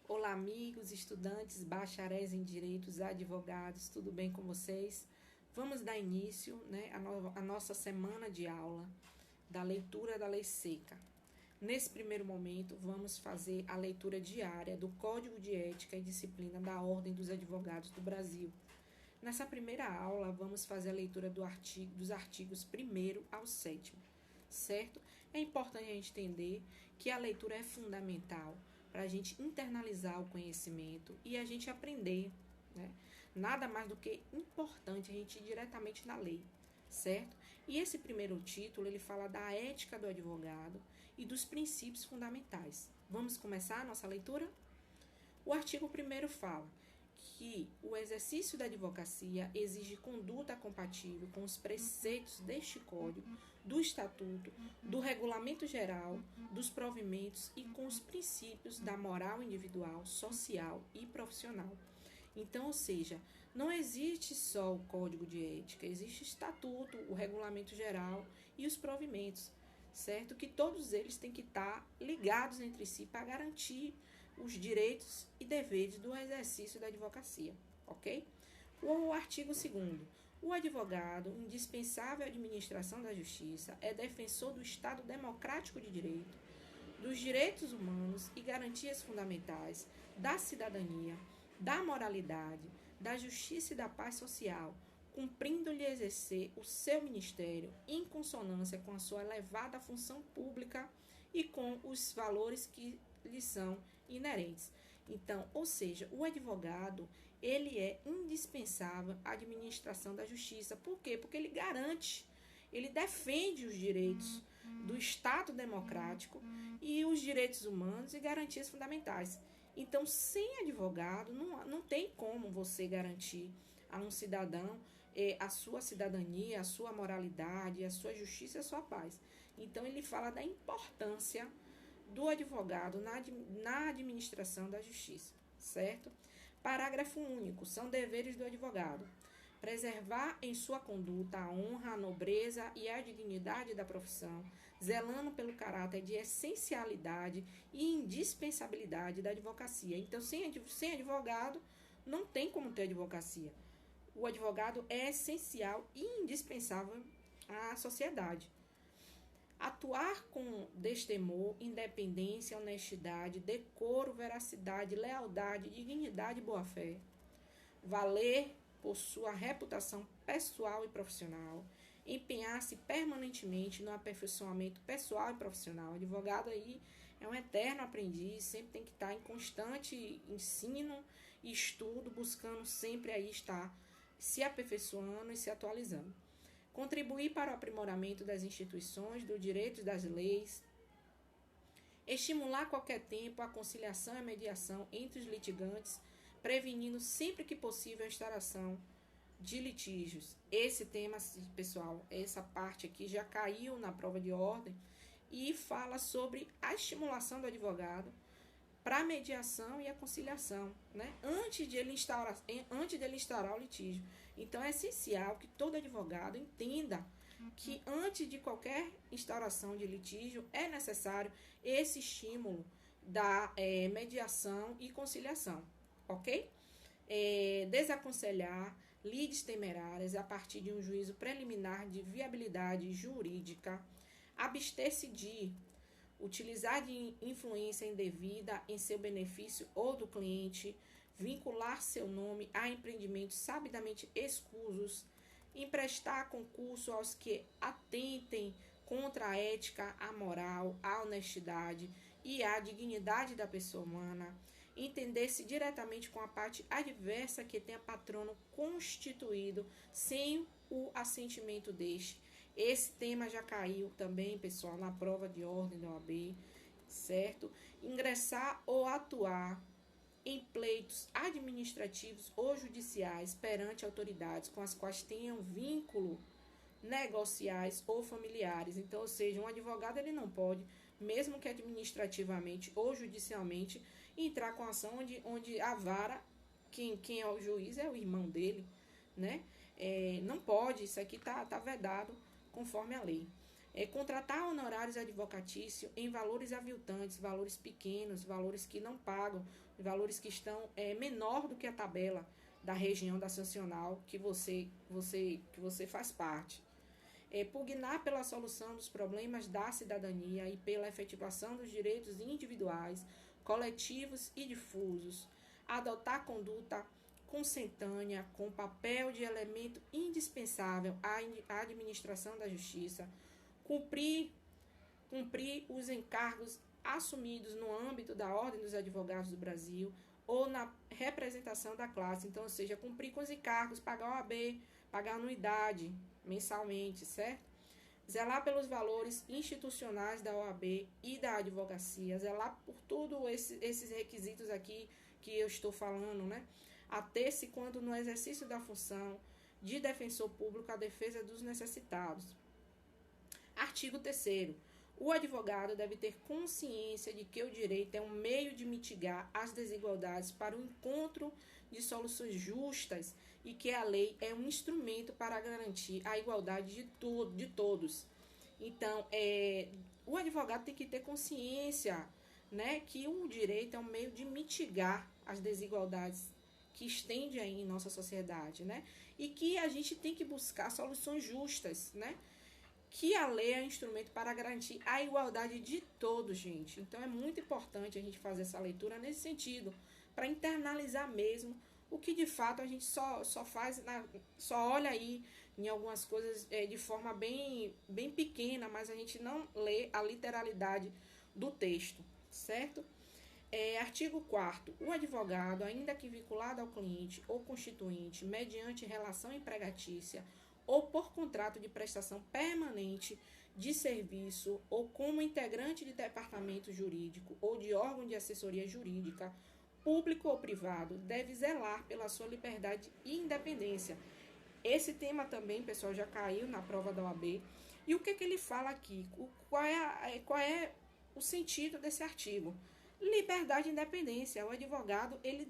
Olá, amigos, estudantes, bacharéis em direitos, advogados, tudo bem com vocês? Vamos dar início, à nossa semana de aula da leitura da Lei Seca. Nesse primeiro momento, vamos fazer a leitura diária do Código de Ética e Disciplina da Ordem dos Advogados do Brasil. Nessa primeira aula, vamos fazer a leitura dos artigos 1º ao 7º, certo? É importante a gente entender que a leitura é fundamental para a gente internalizar o conhecimento e a gente aprender, né? Nada mais do que importante a gente ir diretamente na lei, certo? E esse primeiro título, ele fala da ética do advogado e dos princípios fundamentais. Vamos começar a nossa leitura? O artigo 1º fala que o exercício da advocacia exige conduta compatível com os preceitos deste Código, do Estatuto, do Regulamento Geral, dos provimentos e com os princípios da moral individual, social e profissional. Então, ou seja, não existe só o Código de Ética, existe o Estatuto, o Regulamento Geral e os provimentos, certo? Que todos eles têm que estar ligados entre si para garantir os direitos e deveres do exercício da advocacia, ok? O artigo 2º. O advogado, indispensável à administração da justiça, é defensor do Estado democrático de direito, dos direitos humanos e garantias fundamentais, da cidadania, da moralidade, da justiça e da paz social, cumprindo-lhe exercer o seu ministério em consonância com a sua elevada função pública e com os valores que lhe são inerentes. Então, ou seja, o advogado, ele é indispensável à administração da justiça. Por quê? Porque ele garante, ele defende os direitos do Estado democrático e os direitos humanos e garantias fundamentais. Então, sem advogado, não tem como você garantir a um cidadão a sua cidadania, a sua moralidade, a sua justiça e a sua paz. Então, ele fala da importância do advogado na administração da justiça, certo? Parágrafo único. São deveres do advogado: preservar em sua conduta a honra, a nobreza e a dignidade da profissão, zelando pelo caráter de essencialidade e indispensabilidade da advocacia. Então, sem advogado, não tem como ter advocacia. O advogado é essencial e indispensável à sociedade. Atuar com destemor, independência, honestidade, decoro, veracidade, lealdade, dignidade e boa-fé. Valer por sua reputação pessoal e profissional. Empenhar-se permanentemente no aperfeiçoamento pessoal e profissional. O advogado aí é um eterno aprendiz, sempre tem que estar em constante ensino e estudo, buscando sempre aí estar se aperfeiçoando e se atualizando. Contribuir para o aprimoramento das instituições, dos direitos das leis. Estimular a qualquer tempo a conciliação e a mediação entre os litigantes, prevenindo sempre que possível a instauração de litígios. Esse tema, pessoal, essa parte aqui já caiu na prova de ordem e fala sobre a estimulação do advogado para a mediação e a conciliação, né? Antes de ele instaurar o litígio. Então, é essencial que todo advogado entenda que antes de qualquer instauração de litígio é necessário esse estímulo da mediação e conciliação, ok? Desaconselhar lides temerárias a partir de um juízo preliminar de viabilidade jurídica, abster-se de utilizar de influência indevida em seu benefício ou do cliente, vincular seu nome a empreendimentos sabidamente escusos, emprestar concurso aos que atentem contra a ética, a moral, a honestidade e a dignidade da pessoa humana, entender-se diretamente com a parte adversa que tenha patrono constituído sem o assentimento deste. Esse tema já caiu também, pessoal, na prova de ordem da OAB, certo? Ingressar ou atuar em pleitos administrativos ou judiciais perante autoridades com as quais tenham vínculo negociais ou familiares. Então, ou seja, um advogado ele não pode, mesmo que administrativamente ou judicialmente, entrar com ação onde a vara, quem é o juiz é o irmão dele, né? Não pode, isso aqui tá vedado conforme a lei. Contratar honorários advocatícios em valores aviltantes, valores pequenos, valores que não pagam, valores que estão menor do que a tabela da região da sancional que você faz parte. Pugnar pela solução dos problemas da cidadania e pela efetivação dos direitos individuais, coletivos e difusos. Adotar conduta consentânea com papel de elemento indispensável à administração da justiça. Cumprir os encargos assumidos no âmbito da Ordem dos Advogados do Brasil ou na representação da classe. Então, ou seja, cumprir com os encargos, pagar OAB, pagar anuidade mensalmente, certo? Zelar pelos valores institucionais da OAB e da advocacia, zelar por todos esses requisitos aqui que eu estou falando, né? Ater-se quando no exercício da função de defensor público à defesa dos necessitados. Artigo 3º. O advogado deve ter consciência de que o direito é um meio de mitigar as desigualdades para o encontro de soluções justas e que a lei é um instrumento para garantir a igualdade de todos. Então, o advogado tem que ter consciência, né, que o direito é um meio de mitigar as desigualdades que estende aí em nossa sociedade, né, e que a gente tem que buscar soluções justas, né, que a lei é um instrumento para garantir a igualdade de todos, gente. Então, é muito importante a gente fazer essa leitura nesse sentido, para internalizar mesmo o que de fato a gente só faz, só olha aí em algumas coisas de forma bem pequena, mas a gente não lê a literalidade do texto, certo? Artigo 4º. O advogado, ainda que vinculado ao cliente ou constituinte, mediante relação empregatícia ou por contrato de prestação permanente de serviço ou como integrante de departamento jurídico ou de órgão de assessoria jurídica, público ou privado, deve zelar pela sua liberdade e independência. Esse tema também, pessoal, já caiu na prova da OAB. E o que ele fala aqui? Qual é o sentido desse artigo? Liberdade e independência. O advogado, ele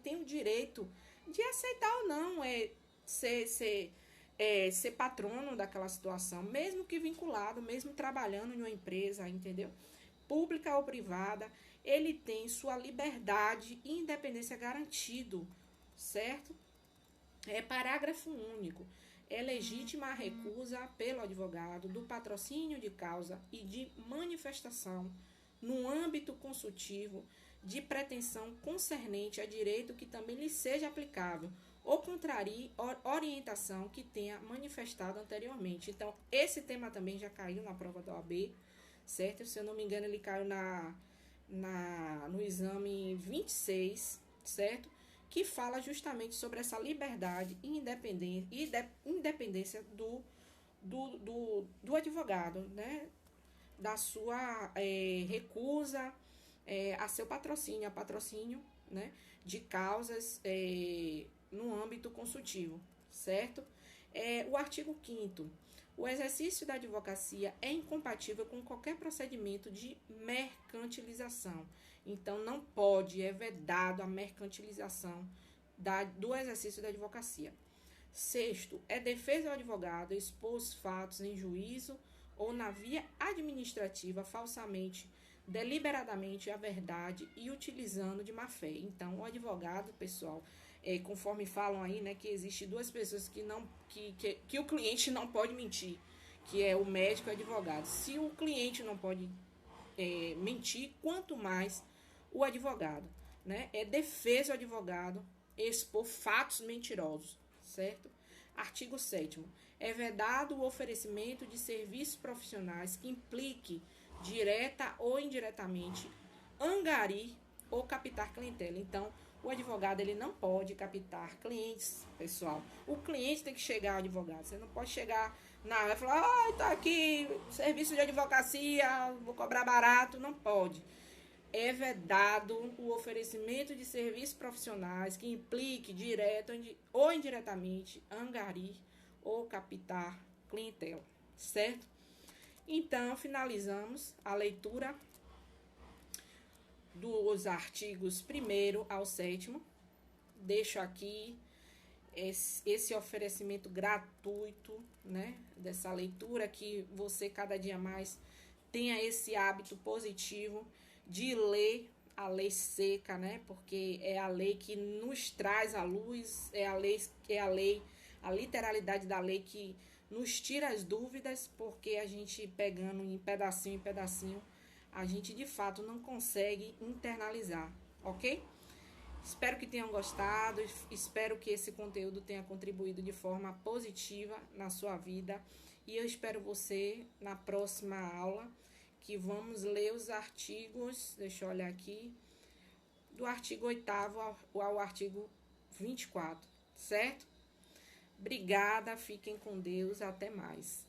tem o direito de aceitar ou não ser patrono daquela situação, mesmo que vinculado, mesmo trabalhando em uma empresa, entendeu? Pública ou privada, ele tem sua liberdade e independência garantido, certo? Parágrafo único. É legítima a recusa pelo advogado do patrocínio de causa e de manifestação no âmbito consultivo de pretensão concernente a direito que também lhe seja aplicável ou contrarie orientação que tenha manifestado anteriormente. Então, esse tema também já caiu na prova da OAB, certo? Se eu não me engano, ele caiu no exame 26, certo? Que fala justamente sobre essa liberdade e independência do advogado, né? Da sua recusa a seu patrocínio, né? De causas no âmbito consultivo, certo? O artigo 5º. O exercício da advocacia é incompatível com qualquer procedimento de mercantilização. Então, não pode, é vedado a mercantilização do exercício da advocacia. 6º, é defesa do advogado expor os fatos em juízo ou na via administrativa falsamente, deliberadamente a verdade e utilizando de má fé. Então, o advogado, pessoal, conforme falam aí, né, que existe duas pessoas que o cliente não pode mentir, que é o médico e o advogado. Se o cliente não pode mentir, quanto mais o advogado, né? É defesa do advogado expor fatos mentirosos, certo? Artigo 7º. É vedado o oferecimento de serviços profissionais que implique, direta ou indiretamente, angarir ou captar clientela. Então, o advogado ele não pode captar clientes, pessoal. O cliente tem que chegar ao advogado. Você não pode chegar na hora e falar, tá aqui, serviço de advocacia, vou cobrar barato. Não pode. É vedado o oferecimento de serviços profissionais que implique, direto ou indiretamente, angarir ou captar clientela, certo? Então, finalizamos a leitura dos artigos 1º ao 7º. Deixo aqui esse oferecimento gratuito, né, dessa leitura, que você cada dia mais tenha esse hábito positivo de ler a lei seca, né? Porque é a lei que nos traz a luz, a literalidade da lei que nos tira as dúvidas, porque a gente pegando em pedacinho, a gente de fato não consegue internalizar, ok? Espero que tenham gostado, espero que esse conteúdo tenha contribuído de forma positiva na sua vida e eu espero você na próxima aula, que vamos ler os artigos, deixa eu olhar aqui, do artigo 8º ao artigo 24, certo? Obrigada, fiquem com Deus, até mais.